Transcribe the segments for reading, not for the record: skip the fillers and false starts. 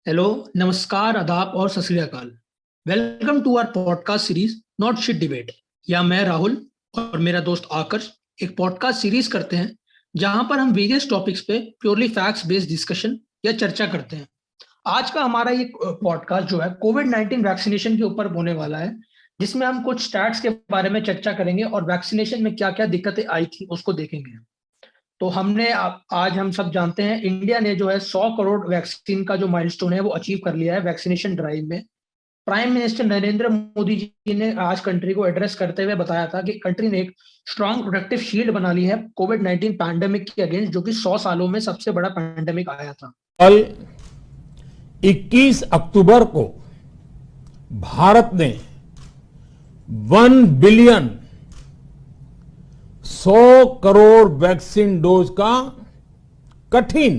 Hello, नमस्कार, आदाब और Sat Shri Akal. Welcome to our podcast series not shit debate. या मैं राहुल और मेरा दोस्त आकर्ष एक पॉडकास्ट सीरीज करते हैं जहां पर हम वेरियस टॉपिक्स पे प्योरली फैक्ट्स बेस्ड डिस्कशन या चर्चा करते हैं। आज का हमारा ये पॉडकास्ट जो है कोविड-19 वैक्सीनेशन के ऊपर होने वाला है, जिसमें हम कुछ स्टैट्स के बारे में चर्चा करेंगे और वैक्सीनेशन में क्या क्या दिक्कतें आई थी उसको देखेंगे। तो आज हम सब जानते हैं इंडिया ने जो है 100 करोड़ वैक्सीन का जो माइलस्टोन है वो अचीव कर लिया है वैक्सीनेशन ड्राइव में। प्राइम मिनिस्टर नरेंद्र मोदी जी ने आज कंट्री को एड्रेस करते हुए बताया था कि कंट्री ने एक स्ट्रॉन्ग प्रोटेक्टिव शील्ड बना ली है कोविड-19 पैंडेमिक के अगेंस्ट, जो कि 100 सालों में सबसे बड़ा पैंडेमिक आया था। कल 21 अक्टूबर को भारत ने 1 बिलियन 100 करोड़ वैक्सीन डोज का कठिन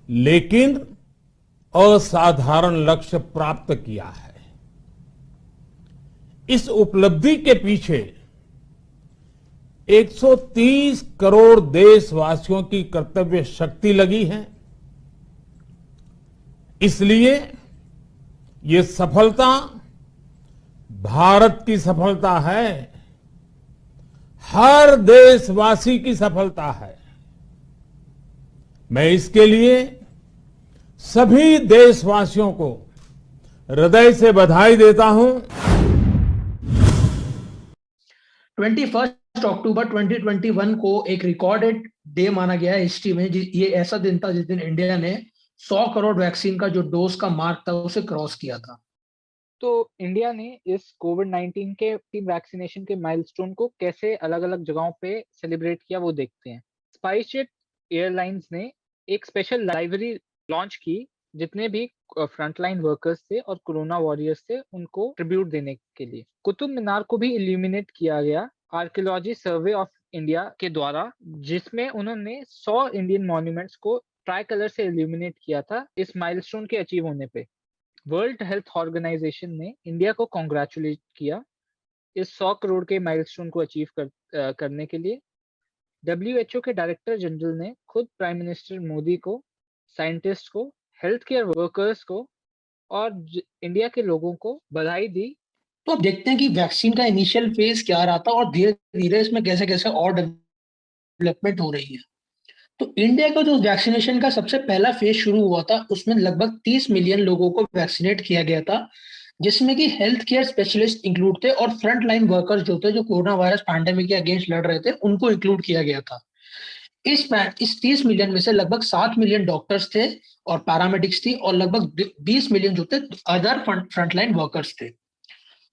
लेकिन असाधारण लक्ष्य प्राप्त किया है। इस उपलब्धि के पीछे 130 करोड़ देशवासियों की कर्तव्य शक्ति लगी है। इसलिए ये सफलता भारत की सफलता है, हर देशवासी की सफलता है। मैं इसके लिए सभी देशवासियों को हृदय से बधाई देता हूं। 21 अक्टूबर 2021 को एक रिकॉर्डेड डे माना गया है हिस्ट्री में। ये ऐसा दिन था जिस दिन इंडिया ने 100 करोड़ वैक्सीन का जो डोज का मार्क था उसे क्रॉस किया था। तो इंडिया ने इस कोविड-19 के वैक्सीनेशन के माइलस्टोन को कैसे अलग-अलग जगहों पे सेलिब्रेट किया वो देखते हैं। स्पाइसजेट एयरलाइंस ने एक स्पेशल लाइब्रेरी लॉन्च की, जितने भी फ्रंटलाइन वर्कर्स थे और कोरोना वॉरियर्स थे उनको ट्रिब्यूट देने के लिए। कुतुब मीनार को भी इल्यूमिनेट किया गया आर्कियोलॉजी सर्वे ऑफ इंडिया के द्वारा, जिसमें उन्होंने 100 इंडियन मॉन्यूमेंट्स को ट्राई कलर से इल्यूमिनेट किया था इस माइलस्टोन के अचीव होने पे। वर्ल्ड हेल्थ ऑर्गेनाइजेशन ने इंडिया को कॉन्ग्रेचुलेट किया इस 100 करोड़ के माइलस्टोन को अचीव करने के लिए। डब्ल्यूएचओ के डायरेक्टर जनरल ने खुद प्राइम मिनिस्टर मोदी को, साइंटिस्ट को, हेल्थ केयर वर्कर्स को और इंडिया के लोगों को बधाई दी। तो अब देखते हैं कि वैक्सीन का इनिशियल फेज क्या रहा था और धीरे धीरे इसमें कैसे कैसे और डेवलपमेंट हो रही है। तो इंडिया का जो वैक्सीनेशन का सबसे पहला फेज शुरू हुआ था उसमें लगभग 30 मिलियन लोगों को वैक्सीनेट किया गया था, जिसमें कि हेल्थ केयर स्पेशलिस्ट इंक्लूड थे और फ्रंट लाइन वर्कर्स जो थे, जो कोरोना वायरस पैंडेमिक के अगेंस्ट लड़ रहे थे, उनको इंक्लूड किया गया था। इस 30 मिलियन में से लगभग 7 मिलियन डॉक्टर्स थे और पैरामेडिक्स थी, और लगभग 20 मिलियन जो थे अदर फ्रंटलाइन वर्कर्स थे।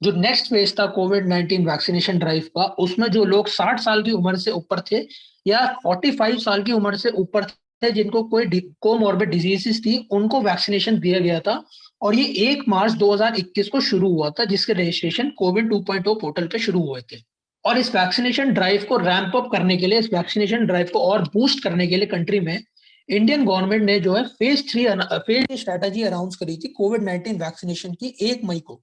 जो नेक्स्ट फेज था कोविड-19 वैक्सीनेशन ड्राइव का, उसमें जो लोग 60 साल की उम्र से ऊपर थे या 45 साल की उम्र से ऊपर थे, जिनको कोई कोमॉर्बिड डिजीजेस थी, उनको वैक्सीनेशन दिया गया था। और ये 1 मार्च 2021 को शुरू हुआ था, जिसके रजिस्ट्रेशन कोविन 2.0 पोर्टल पे शुरू हुए थे। और इस वैक्सीनेशन ड्राइव को रैंप अप करने के लिए, इस वैक्सीनेशन ड्राइव को और बूस्ट करने के लिए कंट्री में इंडियन गवर्नमेंट ने जो है फेज स्ट्रेटेजी अनाउंस करी थी कोविड-19 वैक्सीनेशन की 1 मई को।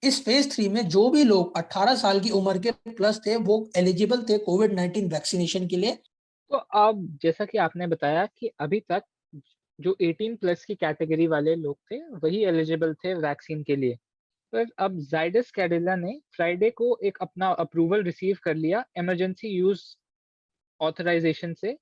इस फेज 3 में जो भी लोग 18 साल की उम्र के प्लस थे वो एलिजिबल थे कोविड-19 वैक्सीनेशन के लिए। तो अब जैसा कि आपने बताया कि अभी तक जो 18 प्लस की कैटेगरी वाले लोग थे वही एलिजिबल थे वैक्सीन के लिए। पर अब जाइडस कैडिला ने फ्राइडे को एक अपना अप्रूवल रिसीव कर लिया इमरजेंसी यूज ऑथराइजेशन से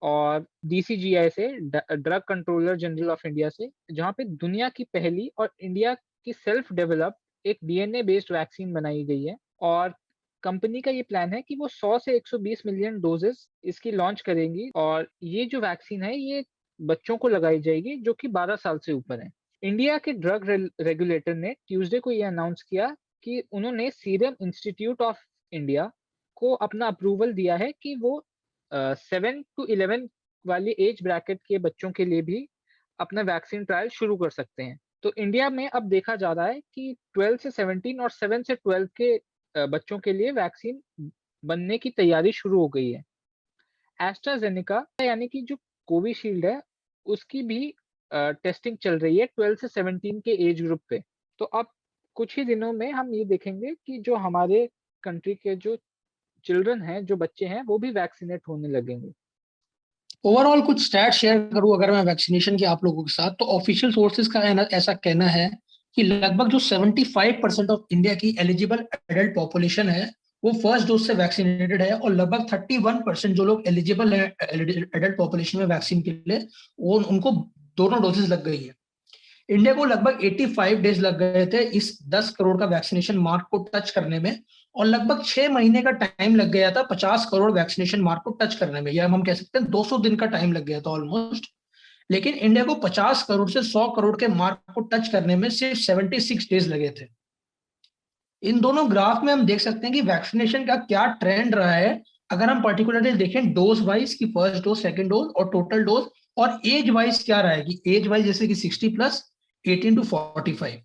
और डीसीजीआई से, drug controller general of India से, जहां पे दुनिया की पहली और इंडिया की सेल्फ डेवलप एक डीएनए बेस्ड वैक्सीन बनाई गई है। और कंपनी का ये प्लान है कि वो 100 से 120 मिलियन डोजेस इसकी लॉन्च करेंगी और ये जो वैक्सीन है ये बच्चों को लगाई जाएगी जो कि 12 साल से ऊपर है। इंडिया के ड्रग रेगुलेटर ने ट्यूसडे को ये अनाउंस किया कि उन्होंने सीरम इंस्टीट्यूट ऑफ इंडिया को अपना अप्रूवल दिया है कि वो 7 टू 11 वाली एज ब्रैकेट के बच्चों के लिए भी अपना वैक्सीन ट्रायल शुरू कर सकते हैं। तो इंडिया में अब देखा जा रहा है कि 12 से 17 और 7 से 12 के बच्चों के लिए वैक्सीन बनने की तैयारी शुरू हो गई है। एस्ट्राजेनेका यानी कि जो कोविशील्ड है उसकी भी टेस्टिंग चल रही है 12 से 17 के एज ग्रुप पे। तो अब कुछ ही दिनों में हम ये देखेंगे कि जो हमारे कंट्री के जो चिल्ड्रन हैं, जो बच्चे हैं, वो भी वैक्सीनेट होने लगेंगे। ओवरऑल कुछ स्टैट शेयर करूं अगर मैं वैक्सीनेशन के आप लोगों के साथ, तो ऑफिशियल सोर्सेज का ऐसा कहना है कि लगभग जो 75% ऑफ इंडिया की एलिजिबल एडल्ट पॉपुलेशन है वो फर्स्ट डोज से वैक्सीनेटेड है, और लगभग 31% जो लोग एलिजिबल है एडल्ट पॉपुलेशन में वैक्सीन के लिए, वो उनको दोनों डोजेस लग गई है। इंडिया को लगभग 85 डेज लग गए थे इस 10 करोड़ का वैक्सीनेशन मार्क को टच करने में, और लगभग 6 महीने का टाइम लग गया था 50 करोड़ वैक्सीनेशन मार्क को टच करने में, या हम कह सकते हैं 200 दिन का टाइम लग गया था ऑलमोस्ट। लेकिन इंडिया को 50 करोड़ से 100 करोड़ के मार्क को टच करने में सिर्फ 76 डेज लगे थे। इन दोनों ग्राफ में हम देख सकते हैं कि वैक्सीनेशन का क्या ट्रेंड रहा है। अगर हम पर्टिकुलरली देखें डोज वाइज की फर्स्ट डोज, सेकंड डोज और टोटल डोज, और एज वाइज क्या रहा है कि एज वाइज जैसे कि 60+, 18 टू 45।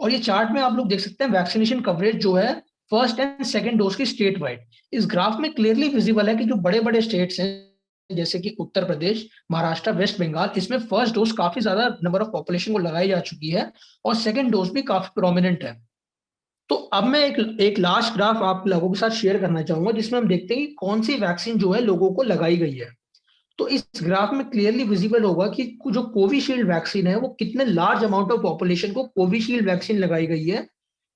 और ये चार्ट में आप लोग देख सकते हैं वैक्सीनेशन कवरेज जो है फर्स्ट एंड सेकंड डोज की स्टेट वाइड। इस ग्राफ में क्लियरली विजिबल है कि जो बड़े बड़े स्टेट्स हैं जैसे कि उत्तर प्रदेश, महाराष्ट्र, वेस्ट बंगाल, इसमें फर्स्ट डोज काफी ज्यादा नंबर ऑफ पॉपुलेशन को लगाई जा चुकी है, और सेकंड डोज भी काफी प्रोमिनेंट है। तो अब मैं एक लास्ट ग्राफ आप लोगों के साथ शेयर करना चाहूंगा जिसमें हम देखते हैं कि कौन सी वैक्सीन जो है लोगों को लगाई गई है। तो इस ग्राफ में क्लियरली विजिबल होगा कि जो कोविशील्ड वैक्सीन है वो कितने लार्ज अमाउंट ऑफ पॉपुलेशन को कोविशील्ड वैक्सीन लगाई गई है,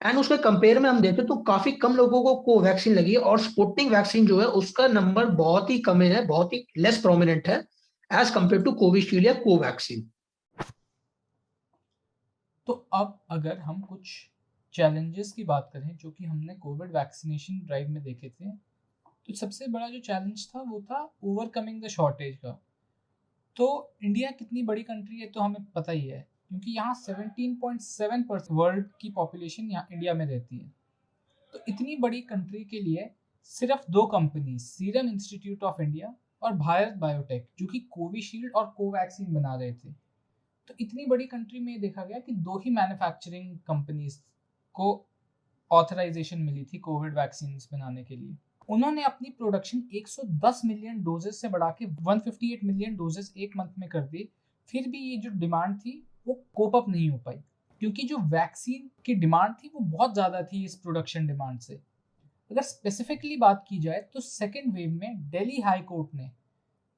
एंड उसके कंपेयर में हम देखें तो काफी कम लोगों को कोवैक्सीन लगी है, और स्पुतनिक वैक्सीन जो है उसका नंबर बहुत ही कम है, बहुत ही लेस प्रोमिनेंट है एज कंपेयर टू कोविशील्ड या कोवैक्सीन। तो अब अगर हम कुछ चैलेंजेस की बात करें जो कि हमने कोविड वैक्सीनेशन ड्राइव में देखे थे, तो सबसे बड़ा जो चैलेंज था वो था ओवरकमिंग द शॉर्टेज का। तो इंडिया कितनी बड़ी कंट्री है तो हमें पता ही है, क्योंकि यहाँ 17.7% वर्ल्ड की पॉपुलेशन यहाँ इंडिया में रहती है। तो इतनी बड़ी कंट्री के लिए सिर्फ 2 company, serum institute of India और भारत बायोटेक, जो कि कोविशील्ड और कोवैक्सीन बना रहे थे। तो इतनी बड़ी कंट्री में देखा गया कि 2 ही मैन्युफैक्चरिंग कंपनीज को ऑथराइजेशन मिली थी कोविड वैक्सीन बनाने के लिए। उन्होंने अपनी प्रोडक्शन 110 मिलियन डोजेस से बढ़ा के 158 मिलियन डोजेस एक मंथ में कर दी। फिर भी ये जो डिमांड थी वो कोप अप नहीं हो पाई, क्योंकि जो वैक्सीन की डिमांड थी वो बहुत ज़्यादा थी इस प्रोडक्शन डिमांड से। अगर स्पेसिफिकली बात की जाए तो सेकेंड वेव में दिल्ली हाई कोर्ट ने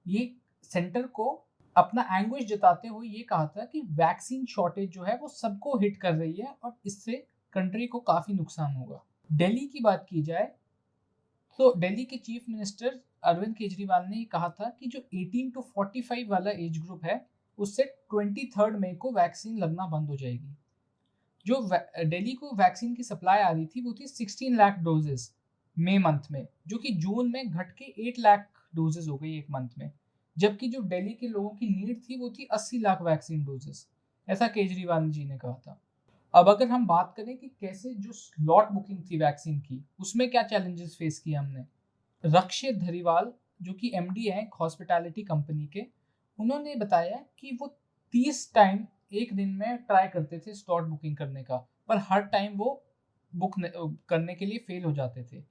ये सेंटर को अपना एंग्विश जताते हुए ये कहा था कि वैक्सीन शॉर्टेज जो है वो सबको हिट कर रही है और इससे कंट्री को काफ़ी नुकसान होगा। दिल्ली की बात की जाए तो दिल्ली के चीफ मिनिस्टर अरविंद केजरीवाल ने कहा था कि जो 18 टू 45 वाला एज ग्रुप है उससे 23 मई को वैक्सीन लगना बंद हो जाएगी। जो दिल्ली को वैक्सीन की सप्लाई आ रही थी वो थी 16 लाख डोजेस मई मंथ में, जो कि जून में घट के 8 लाख डोजेस हो गई एक मंथ में, जबकि जो दिल्ली के लोगों की नीड थी वो थी 80 लाख वैक्सीन डोजेस, ऐसा केजरीवाल जी ने कहा था। अब अगर हम बात करें कि कैसे जो स्लॉट बुकिंग थी वैक्सीन की उसमें क्या चैलेंजेस फेस किए हमने, रक्षित धरीवाल जो कि एमडी हैं हॉस्पिटैलिटी कंपनी के, उन्होंने बताया कि वो 30 टाइम एक दिन में ट्राई करते थे स्लॉट बुकिंग करने का, पर हर टाइम वो बुक करने के लिए फेल हो जाते थे।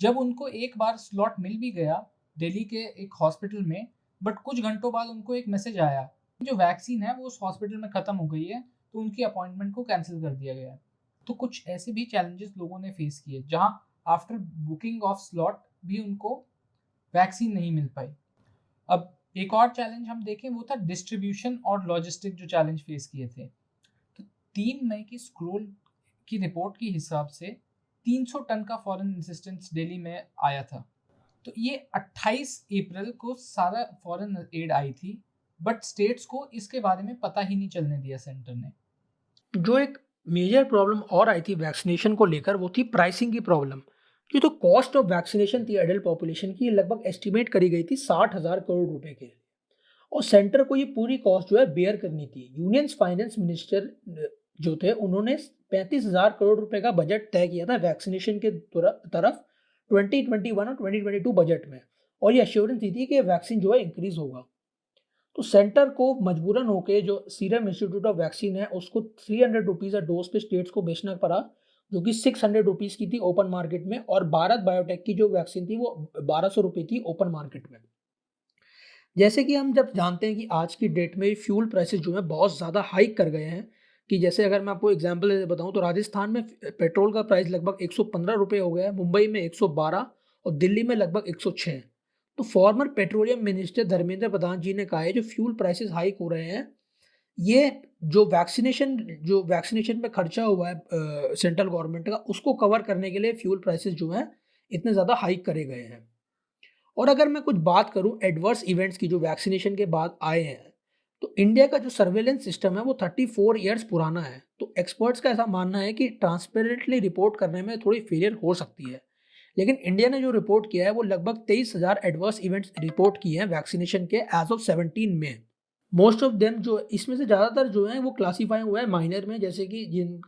जब उनको एक बार स्लॉट मिल भी गया दिल्ली के एक हॉस्पिटल में, बट कुछ घंटों बाद उनको एक मैसेज आया जो वैक्सीन है वो उस हॉस्पिटल में ख़त्म हो गई है, तो उनकी अपॉइंटमेंट को कैंसिल कर दिया गया है। तो कुछ ऐसे भी चैलेंजेस लोगों ने फेस किए जहां आफ्टर बुकिंग ऑफ स्लॉट भी उनको वैक्सीन नहीं मिल पाई। अब एक और चैलेंज हम देखें वो था डिस्ट्रीब्यूशन और लॉजिस्टिक जो चैलेंज फेस किए थे। तो 3 मई की स्क्रोल की रिपोर्ट के हिसाब से 300 टन का फॉरेन असिस्टेंस दिल्ली में आया था। तो ये 28 अप्रैल को सारा फॉरेन एड आई थी, बट स्टेट्स को इसके बारे में पता ही नहीं चलने दिया सेंटर ने। जो एक मेजर प्रॉब्लम और आई थी वैक्सीनेशन को लेकर वो थी प्राइसिंग की प्रॉब्लम। जो तो कॉस्ट ऑफ वैक्सीनेशन थी एडल्ट पॉपुलेशन की लगभग एस्टिमेट करी गई थी 60,000 करोड़ रुपए के, और सेंटर को ये पूरी कॉस्ट जो है बेयर करनी थी। यूनियन फाइनेंस मिनिस्टर जो थे उन्होंने 35,000 करोड़ रुपए का बजट तय किया था वैक्सीनेशन के तरफ 2021 और 2022 बजट में, और ये एश्योरेंस दी थी कि वैक्सीन जो है इंक्रीज होगा। तो सेंटर को मजबूरन होकर जो सीरम इंस्टीट्यूट ऑफ वैक्सीन है उसको 300 रुपीज़ डोज पे स्टेट्स को बेचना पड़ा, जो कि 600 रुपीज़ की थी ओपन मार्केट में, और भारत बायोटेक की जो वैक्सीन थी वो 1200 रुपये थी ओपन मार्केट में। जैसे कि हम जब जानते हैं कि आज की डेट में फ्यूल प्राइसेस जो है बहुत ज़्यादा हाइक कर गए हैं, कि जैसे अगर मैं आपको एग्जांपल बताऊं तो राजस्थान में पेट्रोल का प्राइस लगभग 115 रुपये हो गया है, मुंबई में 112 और दिल्ली में लगभग 106। तो farmer petroleum minister Dharmendra Pradhan जी ने कहा है जो फ्यूल प्राइसेस हाइक हो रहे हैं, ये जो वैक्सीनेशन पे खर्चा हुआ है सेंट्रल गवर्नमेंट का, उसको कवर करने के लिए फ्यूल प्राइसेस जो हैं इतने ज़्यादा हाइक करे गए हैं। और अगर मैं कुछ बात करूं एडवर्स इवेंट्स की जो वैक्सीनेशन के बाद आए हैं, तो इंडिया का जो सर्वेलेंस सिस्टम है वो 34 ईयर्स पुराना है। तो एक्सपर्ट्स का ऐसा मानना है कि ट्रांसपेरेंटली रिपोर्ट करने में थोड़ी फेलियर हो सकती है। लेकिन इंडिया ने जो रिपोर्ट किया है वो लगभग 23,000 एडवर्स इवेंट्स रिपोर्ट किए हैं वैक्सीनेशन के एज ऑफ 17 में। मोस्ट ऑफ देम जो इसमें से ज़्यादातर जो हैं वो क्लासीफाई हुए हैं माइनर में, जैसे कि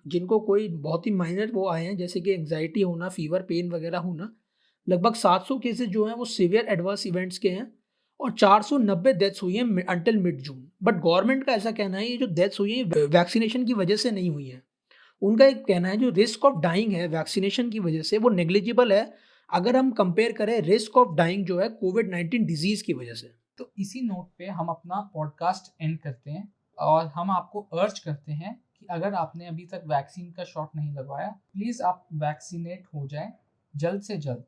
जिनको कोई बहुत ही माइनर वो आए हैं, जैसे कि एंग्जाइटी होना, फीवर, पेन वगैरह होना। लगभग 700 केसेस जो हैं वो सीवियर एडवर्स इवेंट्स के हैं और 490 डेथ्स हुई हैं until mid June. But government का ऐसा कहना है ये जो डेथ्स हुई हैं वैक्सीनेशन की वजह से नहीं हुई हैं। उनका एक कहना है जो रिस्क ऑफ डाइंग है वैक्सीनेशन की वजह से वो नेग्लिजिबल है, अगर हम कंपेयर करें रिस्क ऑफ डाइंग जो है कोविड-19 डिजीज की वजह से। तो इसी नोट पे हम अपना पॉडकास्ट एंड करते हैं और हम आपको अर्ज करते हैं कि अगर आपने अभी तक वैक्सीन का शॉट नहीं लगवाया, प्लीज़ आप वैक्सीनेट हो जाएं जल्द से जल्द।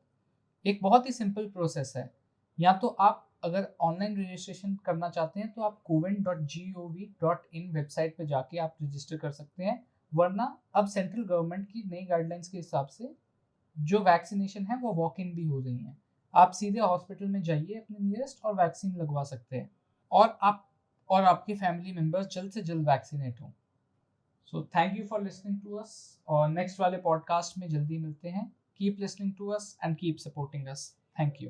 एक बहुत ही सिंपल प्रोसेस है। या तो आप अगर ऑनलाइन रजिस्ट्रेशन करना चाहते हैं तो आप covin.gov.in वेबसाइट पे जाके आप रजिस्टर कर सकते हैं, वरना अब सेंट्रल गवर्नमेंट की नई गाइडलाइंस के हिसाब से जो वैक्सीनेशन है वो वॉक इन भी हो रही हैं। आप सीधे हॉस्पिटल में जाइए अपने नियरेस्ट और वैक्सीन लगवा सकते हैं और आप और आपके फैमिली मेम्बर्स जल्द से जल्द वैक्सीनेट हों। So thank you for listening to us और नेक्स्ट वाले पॉडकास्ट में जल्दी मिलते हैं। Keep listening to us and keep supporting us. Thank you.